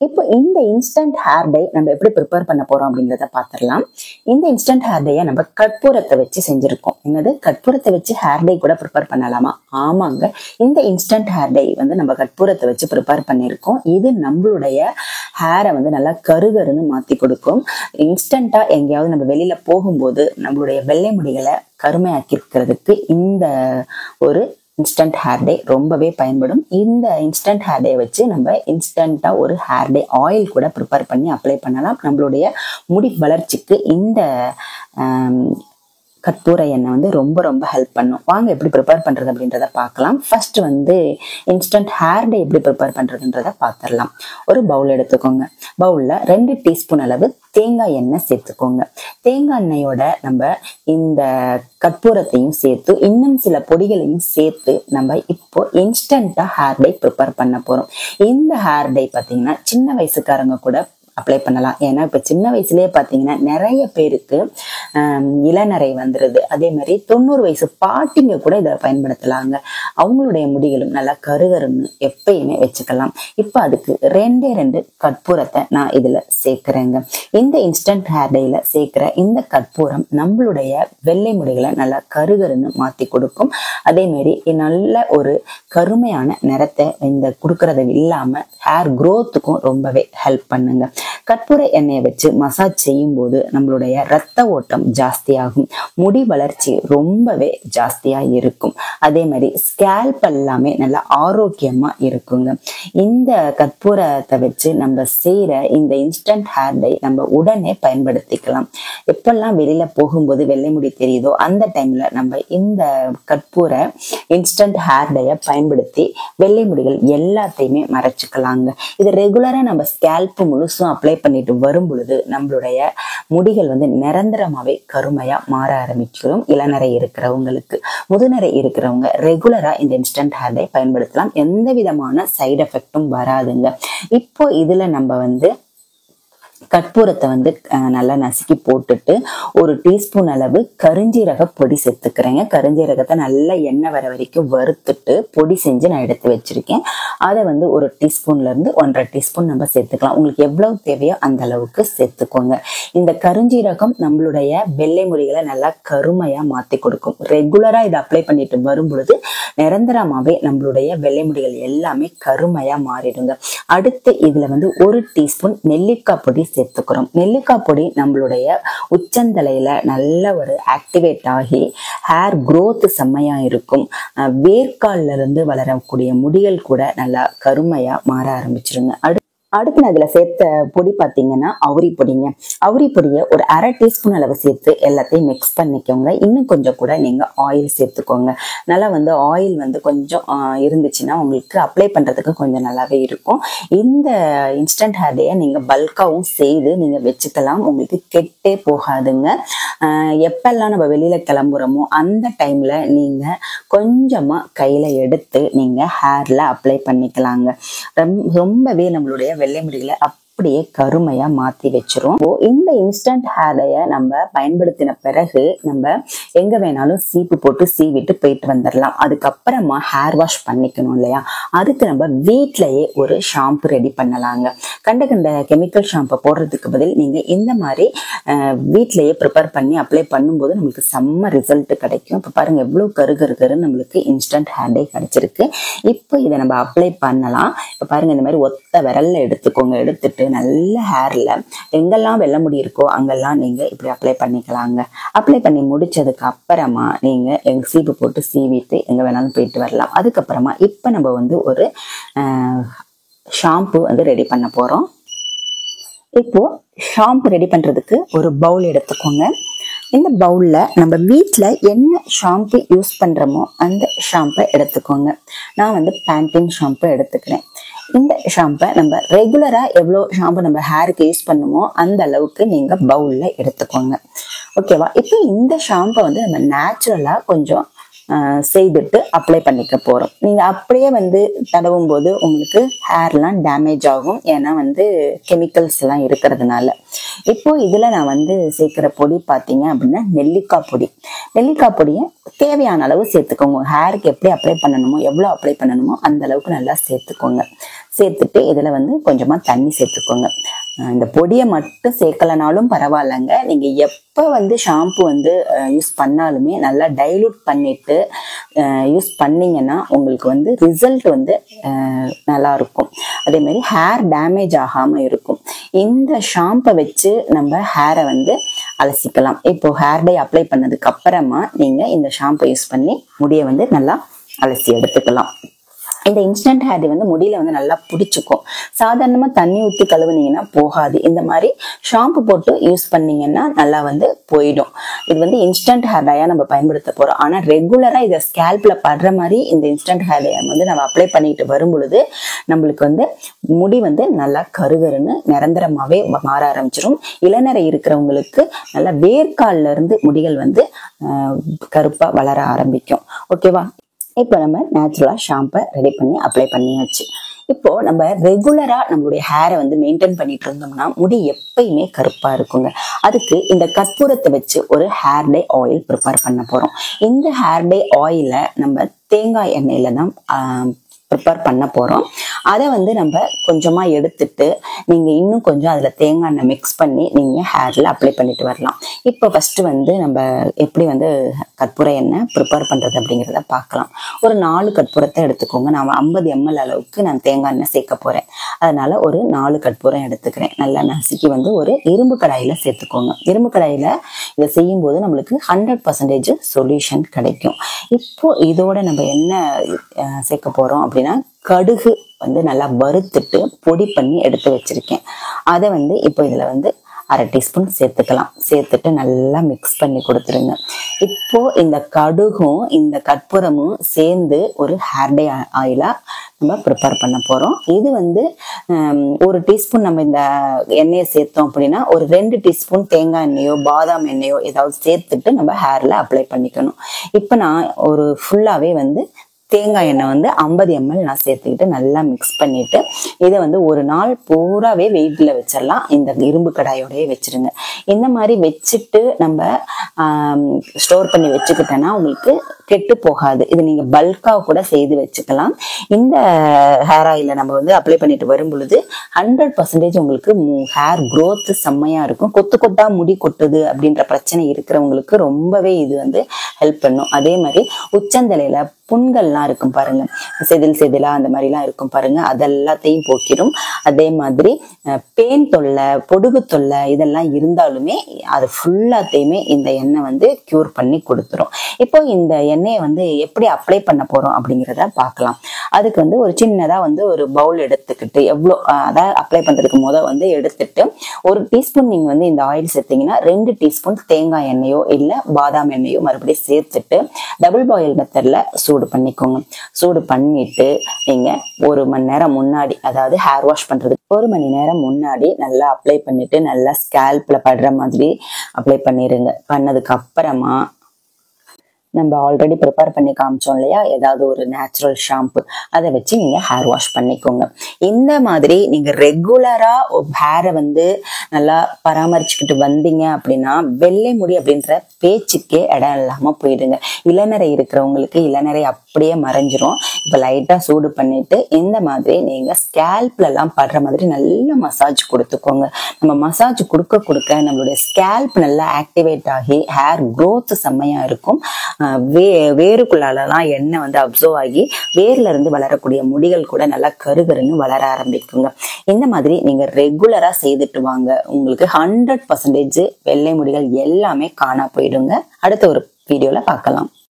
இப்போ இந்த instant hair dye நம்ம எப்படி ப்ரிப்பேர் பண்ண போறோம் அப்படிங்கிறத பார்த்துடலாம். இந்த இன்ஸ்டன்ட் ஹேர் டையை நம்ம கற்பூரத்தை வச்சு செஞ்சிருக்கோம். என்னது, கற்பூரத்தை வச்சு ஹேர் டை கூட ப்ரிப்பேர் பண்ணலாமா? ஆமாங்க. இந்த இன்ஸ்டன்ட் ஹேர் டை நம்ம கற்பூரத்தை வச்சு ப்ரிப்பேர் பண்ணியிருக்கோம். இது நம்மளுடைய ஹேரை நல்லா கருகருன்னு மாத்தி கொடுக்கும். இன்ஸ்டன்டா எங்கேயாவது நம்ம வெளியில போகும்போது நம்மளுடைய வெள்ளை முடிகளை கருமையாக்கி இருக்கிறதுக்கு இந்த ஒரு இன்ஸ்டன்ட் ஹேர் டே ரொம்பவே பயன்படும். இந்த இன்ஸ்டன்ட் ஹேர் டே வச்சு நம்ம இன்ஸ்டன்டா ஒரு ஹேர் டே ஆயில் கூட ப்ரிப்பேர் பண்ணி அப்ளை பண்ணலாம். நம்மளுடைய முடி வளர்ச்சிக்கு இந்த கற்பூர எண்ணெய் ரொம்ப ரொம்ப ஹெல்ப் பண்ணும். வாங்க எப்படி ப்ரிப்பேர் பண்றது அப்படின்றத பார்க்கலாம். ஃபர்ஸ்ட் இன்ஸ்டன்ட் ஹேர் டே எப்படி ப்ரிப்பேர் பண்றதுன்றத பார்த்துடலாம். ஒரு பவுல் எடுத்துக்கோங்க. பவுல்ல 2 டீஸ்பூன் அளவு தேங்காய் எண்ணெய் சேர்த்துக்கோங்க. தேங்காய் எண்ணெயோட நம்ம இந்த கற்பூரத்தையும் சேர்த்து இன்னும் சில பொடிகளையும் சேர்த்து நம்ம இப்போ இன்ஸ்டன்டா ஹேர் டை ப்ரிப்பேர் பண்ண போறோம். இந்த ஹேர் டை பார்த்தீங்கன்னா சின்ன வயசுக்காரங்க கூட அப்ளை பண்ணலாம். ஏன்னா இப்ப சின்ன வயசுலயே பாத்தீங்கன்னா நிறைய பேருக்கு இளநரை வந்துருது. அதே மாதிரி 90 வயசு பாட்டிங்க கூட இதை பயன்படுத்தலாங்க. அவங்களுடைய முடிகளும் நல்லா கருகருன்னு எப்பயுமே வச்சுக்கலாம். இப்ப அதுக்கு 2 கற்பூரத்தை நான் இதுல சேர்க்கிறேங்க. இந்த இன்ஸ்டன்ட் ஹேர் டைல சேர்க்கிற இந்த கற்பூரம் நம்மளுடைய வெள்ளை முடிகளை நல்லா கருகருன்னு மாத்தி கொடுக்கும். அதே மாதிரி நல்ல ஒரு கருமையான நிறத்தை இந்த கொடுக்கறது இல்லாம ஹேர் growthக்கும் ரொம்பவே ஹெல்ப் பண்ணுங்க. கற்பூர எண்ணெயை வச்சு மசாஜ் செய்யும் போது நம்மளுடைய ரத்த ஓட்டம் ஜாஸ்தியாகும். முடி வளர்ச்சி ரொம்பவே ஜாஸ்தியா இருக்கும். அதே மாதிரி ஸ்கேல்ப் எல்லாமே நல்லா ஆரோக்கியமா இருக்குங்க. இந்த கற்பூரத்தை வச்சு நம்ம செய்யற இந்த இன்ஸ்டன்ட் ஹேர் டை நம்ம உடனே பயன்படுத்திக்கலாம். எப்பெல்லாம் வெளியில போகும்போது வெள்ளை முடி தெரியுதோ அந்த டைம்ல நம்ம இந்த கற்பூர இன்ஸ்டன்ட் ஹேர் டைய பயன்படுத்தி வெள்ளை முடிகள் எல்லாத்தையுமே மறைச்சுக்கலாங்க. இது ரெகுலரா நம்ம ஸ்கேல்ப் முழுசும் அப்ளை பண்ணிட்டு வரும் பொழுது நம்மளுடைய முடிகள் நிரந்தரமாவே கருமையா மாற ஆரம்பிச்சிடும். இளநரை இருக்கிறவங்களுக்கு, முதுநரை இருக்கிறவங்க ரெகுலரா இந்த இன்ஸ்டன்ட் ஹேர் டை பயன்படுத்தலாம். எந்த விதமான சைடு எஃபெக்டும் வராதுங்க. இப்போ இதுல நம்ம கற்பூரத்தை நல்லா நசுக்கி போட்டுட்டு 1 டீஸ்பூன் அளவு கருஞ்சீரக பொடி சேர்த்துக்கிறேங்க. கருஞ்சீரகத்தை நல்லா எண்ணெய் வர வரைக்கும் வறுத்துட்டு பொடி செஞ்சு நான் எடுத்து வச்சிருக்கேன். அதை 1 டீஸ்பூன்ல இருந்து 1.5 டீஸ்பூன் நம்ம சேர்த்துக்கலாம். உங்களுக்கு எவ்வளவு தேவையோ அந்த அளவுக்கு சேர்த்துக்கோங்க. இந்த கருஞ்சீரகம் நம்மளுடைய வெள்ளை முடிகளை நல்லா கருமையா மாத்தி கொடுக்கும். ரெகுலரா இதை அப்ளை பண்ணிட்டு வரும் பொழுது நிரந்தரமாவே நம்மளுடைய வெள்ளை முடிகள் எல்லாமே கருமையா மாறிடுங்க. அடுத்து இதுல 1 டீஸ்பூன் நெல்லிக்காய் பொடி சேர்த்துக்கிறோம். நெல்லிக்காய் பொடி நம்மளுடைய உச்சந்தலையில நல்ல ஒரு ஆக்டிவேட் ஆகி ஹேர் growth செம்மையா இருக்கும். வேர்க்கால்ல இருந்து வளரக்கூடிய முடிகள் கூட நல்லா கருமையா மாற ஆரம்பிச்சிருங்க. அடுத்து நான் இதுல சேர்த்த பொடி பாத்தீங்கன்னா அவுரி பொடிங்க. அவுரி பொடியை ஒரு 1/2 டீஸ்பூன் அளவு சேர்த்து எல்லாத்தையும் மிக்ஸ் பண்ணிக்கோங்க. இன்னும் கொஞ்சம் கூட நீங்க ஆயில் சேர்த்துக்கோங்க. நல்லா ஆயில் கொஞ்சம் இருந்துச்சுன்னா உங்களுக்கு அப்ளை பண்றதுக்கு கொஞ்சம் நல்லாவே இருக்கும். இந்த இன்ஸ்டன்ட் ஹேர் டேயை நீங்க பல்காவும் செய்து நீங்க வச்சுக்கலாம். உங்களுக்கு கெட்டே போகாதுங்க. எப்பெல்லாம் நம்ம வெளியில கிளம்புறோமோ அந்த டைம்ல நீங்க கொஞ்சமா கையில எடுத்து நீங்க ஹேர்ல அப்ளை பண்ணிக்கலாங்க. ரொம்பவே நம்மளுடைய வெள்ளை முடிகளை அப்படியே கருமையா மாத்தி வச்சிரும். இந்த இன்ஸ்டன்ட் ஹேர் டைய நம்ம பயன்படுத்தின பிறகு நம்ம எங்க வேணாலும் சீப்பு போட்டு சீவிட்டு போயிட்டு வந்துடலாம். அதுக்கப்புறமா ஹேர் வாஷ் பண்ணிக்கணும் இல்லையா? அதுக்கு நம்ம வீட்லயே ஒரு ஷாம்பு ரெடி பண்ணலாங்க. கண்ட கெமிக்கல் ஷாம்பை போடுறதுக்கு பதில் நீங்க இந்த மாதிரி வீட்லயே ப்ரிப்பேர் பண்ணி அப்ளை பண்ணும்போது நமக்கு செம்ம ரிசல்ட் கிடைக்கும். இப்ப பாருங்க எவ்வளவு கருன்னு நம்மளுக்கு இன்ஸ்டன்ட் ஹேர் டை கிடைச்சிருக்கு. இப்போ இதை நம்ம அப்ளை பண்ணலாம். இப்ப பாருங்க இந்த மாதிரி ஒத்த விரல்ல எடுத்துக்கோங்க. எடுத்துட்டு நல்ல ஹேர்ல எங்கெல்லாம் வெள்ளை முடி இருக்கோ அங்கெல்லாம் நீங்க இப்படி அப்ளை பண்ணிக்கலாங்க. அப்ளை பண்ணி முடிச்சதுக்கு அப்புறமா நீங்க சீப்பு போட்டு சீவிட்டு எங்க வேணாலும் போயிட்டு வரலாம். அதுக்கப்புறமா இப்ப நம்ம ஒரு ஷாம்பு ரெடி பண்ண போறோம். இப்போ ஷாம்பு ரெடி பண்றதுக்கு ஒரு பவுல் எடுத்துக்கோங்க. இந்த பவுல்ல நம்ம வீட்டுல என்ன ஷாம்பு யூஸ் பண்றோமோ அந்த ஷாம்பை எடுத்துக்கோங்க. நான் பேண்டின் ஷாம்பு எடுத்துக்கிறேன். இந்த ஷாம்பை நம்ம ரெகுலரா எவ்வளோ ஷாம்பு நம்ம ஹேருக்கு யூஸ் பண்ணுமோ அந்த அளவுக்கு நீங்க பவுல்ல எடுத்துக்கோங்க. ஓகேவா? இப்போ இந்த ஷாம்பை நம்ம நேச்சுரலா கொஞ்சம் செய்துட்டு அப்ளை பண்ணிக்க போறோம். நீங்க அப்படியே தடவும் போது உங்களுக்கு ஹேர்லாம் டேமேஜ் ஆகும். ஏன்னா கெமிக்கல்ஸ் எல்லாம் இருக்கிறதுனால. இப்போ இதுல நான் சேர்க்கிற பொடி பாத்தீங்க அப்படின்னா நெல்லிக்காய் பொடி. நெல்லிக்காய் பொடியை தேவையான அளவு சேர்த்துக்கோங்க. ஹேருக்கு எப்படி அப்ளை பண்ணணுமோ, எவ்வளோ அப்ளை பண்ணணுமோ அந்த அளவுக்கு நல்லா சேர்த்துக்கோங்க. சேர்த்துட்டு இதில் வந்து கொஞ்சமாக தண்ணி சேர்த்துக்கோங்க. இந்த பொடியை மட்டும் சேர்க்கலனாலும் பரவாயில்லைங்க. நீங்கள் எப்போ வந்து ஷாம்பு வந்து யூஸ் பண்ணாலுமே நல்லா டைலூட் பண்ணிட்டு யூஸ் பண்ணிங்கன்னா உங்களுக்கு வந்து ரிசல்ட் வந்து நல்லா இருக்கும். அதே மாதிரி ஹேர் டேமேஜ் ஆகாமல் இருக்கும். இந்த ஷாம்பை வச்சு நம்ம ஹேரை வந்து அலசிக்கலாம். இப்போ ஹேர் டை அப்ளை பண்ணதுக்கு அப்புறமா நீங்கள் இந்த ஷாம்பை யூஸ் பண்ணி முடியை வந்து நல்லா அலசி எடுத்துக்கலாம். இந்த இன்ஸ்டன்ட் ஹேர் டை வந்து முடியில வந்து நல்லா பிடிச்சிக்கும். சாதாரணமா தண்ணி ஊற்றி கழுவுனீங்கன்னா போகாது. இந்த மாதிரி ஷாம்பு போட்டு யூஸ் பண்ணீங்கன்னா நல்லா வந்து போயிடும். இது வந்து இன்ஸ்டன்ட் ஹேர் டையா நம்ம பயன்படுத்த போறோம். ஆனா ரெகுலரா இதை ஸ்கேல்ப்ல படுற மாதிரி இந்த இன்ஸ்டன்ட் ஹேர் டை வந்து நம்ம அப்ளை பண்ணிட்டு வரும் பொழுது நம்மளுக்கு வந்து முடி வந்து நல்லா கருகருன்னு நிரந்தரமாவே மாற ஆரம்பிச்சிடும். இளநரை இருக்கிறவங்களுக்கு நல்லா வேர்க்கால்ல இருந்து முடிகள் வந்து கருப்பா வளர ஆரம்பிக்கும். ஓகேவா? இப்போ நம்ம நேச்சுரலா ஷாம்பை ரெடி பண்ணி அப்ளை பண்ணியாச்சு. இப்போ நம்ம ரெகுலரா நம்மளுடைய ஹேரை வந்து மெயின்டைன் பண்ணிட்டு இருந்தோம்னா முடி எப்பயுமே கருப்பா இருக்குங்க. அதுக்கு இந்த கற்பூரத்தை வச்சு ஒரு ஹேர் டை ஆயில் ப்ரிப்பேர் பண்ண போறோம். இந்த ஹேர் டை ஆயிலை நம்ம தேங்காய் எண்ணெயில தான் ப்ரிப்பேர் பண்ண போறோம். அதை வந்து நம்ம கொஞ்சமா எடுத்துட்டு நீங்க இன்னும் கொஞ்சம் அதுல தேங்காய் எண்ணெய் மிக்ஸ் பண்ணி நீங்க ஹேர்ல அப்ளை பண்ணிட்டு வரலாம். இப்போ ஃபர்ஸ்ட் வந்து நம்ம எப்படி வந்து கற்பூர எண்ணெய் ப்ரிப்பேர் பண்றது அப்படிங்கிறத பார்க்கலாம். ஒரு 4 கற்பூரத்தை எடுத்துக்கோங்க. நான் 50 ml அளவுக்கு நான் தேங்காய் எண்ணெய் சேர்க்க போறேன். அதனால ஒரு 4 கற்பூரம் எடுத்துக்கிறேன். நல்லா நசுக்கி வந்து ஒரு இரும்பு கடாயில சேர்த்துக்கோங்க. இரும்பு கடாயில இதை செய்யும் போது நம்மளுக்கு 100% சொல்யூஷன் கிடைக்கும். இப்போ இதோட நம்ம என்ன சேர்க்க போறோம் அப்படின்னா கடுகு வந்து நல்லா வறுத்துட்டு பொடி பண்ணி எடுத்து வச்சிருக்கேன். அதை வந்து இப்போ இதுல வந்து 1/2 டீஸ்பூன் சேர்த்துக்கலாம். சேர்த்துட்டு நல்லா மிக்ஸ் பண்ணி கொடுத்துருங்க. இப்போ இந்த கடுகும் இந்த கற்பூரமும் சேர்ந்து ஒரு ஹேர் டை ஆயிலா நம்ம ப்ரிப்பேர் பண்ண போறோம். இது வந்து 1 டீஸ்பூன் நம்ம இந்த எண்ணெயை சேர்த்தோம் அப்படின்னா ஒரு 2 டீஸ்பூன் தேங்காய் எண்ணெயோ பாதாம் எண்ணெயோ ஏதாவது சேர்த்துட்டு நம்ம ஹேர்ல அப்ளை பண்ணிக்கணும். இப்போ நான் ஒரு ஃபுல்லாவே வந்து தேங்காய் எண்ணெய் வந்து 50 ml நான் சேர்த்துக்கிட்டு நல்லா மிக்ஸ் பண்ணிட்டு இதை வந்து ஒரு நாள் பூராவே வெயிட்ல வச்சிடலாம். இந்த இரும்பு கடாயோடய வச்சிருங்க. இந்த மாதிரி வச்சுட்டு நம்ம ஸ்டோர் பண்ணி வச்சுக்கிட்டோன்னா உங்களுக்கு கெட்டு போகாது. இது நீங்க பல்கா கூட செய்து வச்சுக்கலாம். இந்த ஹேர் ஆயில நம்ம வந்து அப்ளை பண்ணிட்டு வரும் பொழுது 100% உங்களுக்கு ஹேர் growth செம்மையா இருக்கும். கொத்து கொத்தா முடி கொட்டுது அப்படின்ற பிரச்சனை இருக்கிறவங்களுக்கு ரொம்பவே இது வந்து ஹெல்ப் பண்ணும். அதே மாதிரி உச்சந்தலையில புண்கள்லாம் இருக்கும் பாருங்க, செதிலா அந்த மாதிரிலாம் இருக்கும் பாருங்க, அதெல்லாத்தையும் போக்கிடும். அதே மாதிரி பேன் தொல்லை, பொடுகு தொல்லை இதெல்லாம் இருந்தாலுமே அது ஃபுல்லாத்தையுமே இந்த எண்ணெய் வந்து கியூர் பண்ணி கொடுத்துரும். இப்போ இந்த எண்ணெயை வந்து எப்படி அப்ளை பண்ண போறோம் அப்படிங்கிறத பார்க்கலாம். அதுக்கு வந்து ஒரு சின்னதா வந்து ஒரு பவுல் எடுத்துக்கிட்டு எவ்வளோ அதாவது அப்ளை பண்றதுக்கு வந்து எடுத்துட்டு 1 டீஸ்பூன் நீங்க வந்து இந்த ஆயில் சேர்த்தீங்கன்னா 2 டீஸ்பூன் தேங்காய் எண்ணெயோ இல்ல பாதாம் எண்ணெயோ மறுபடியும் சேர்த்துட்டு டபுள் பாயில் மெத்தட்ல சூடு பண்ணிக்கோங்க. சூடு பண்ணிட்டு நீங்க 1 மணி நேரம் முன்னாடி, அதாவது ஹேர் வாஷ் பண்றதுக்கு 1 மணி நேரம் முன்னாடி நல்லா அப்ளை பண்ணிட்டு நல்லா ஸ்கேல்ப்ல படுற மாதிரி அப்ளை பண்ணிருங்க. பண்ணதுக்கு அப்புறமா நம்ம ஆல்ரெடி ப்ரிப்பேர் பண்ணி காமிச்சோம் இல்லையா, ஏதாவது ஒரு நேச்சுரல் ஷாம்பு, அதை வச்சு நீங்க ஹேர் வாஷ் பண்ணிக்கோங்க. இந்த மாதிரி நீங்க ரெகுலரா ஹேரை வந்து நல்லா பராமரிச்சுக்கிட்டு வந்தீங்க அப்படின்னா வெள்ளை முடி அப்படின்ற பேச்சுக்கே இடம் இல்லாம போயிடுங்க. இளநரை இருக்கிறவங்களுக்கு இளநரை அப்படியே மறைஞ்சிரும். இப்ப லைட்டா சூடு பண்ணிட்டு இந்த மாதிரி நீங்க ஸ்கேல்ப்ல எல்லாம் படுற மாதிரி நல்ல மசாஜ் கொடுத்துக்கோங்க. நம்ம மசாஜ் கொடுக்க கொடுக்க நம்மளுடைய ஸ்கேல்ப் நல்லா ஆக்டிவேட் ஆகி ஹேர் growth செம்மையா இருக்கும். வேருக்குள்ளாலலாம் எண்ணெய் வந்து அப்சர்வ் ஆகி வேர்ல இருந்து வளரக்கூடிய முடிகள் கூட நல்லா கருகருன்னு வளர ஆரம்பிக்குங்க. இந்த மாதிரி நீங்க ரெகுலரா செய்துட்டு வாங்க. உங்களுக்கு 100% வெள்ளை முடிகள் எல்லாமே காணா போயிடுங்க. அடுத்த ஒரு வீடியோல பார்க்கலாம்.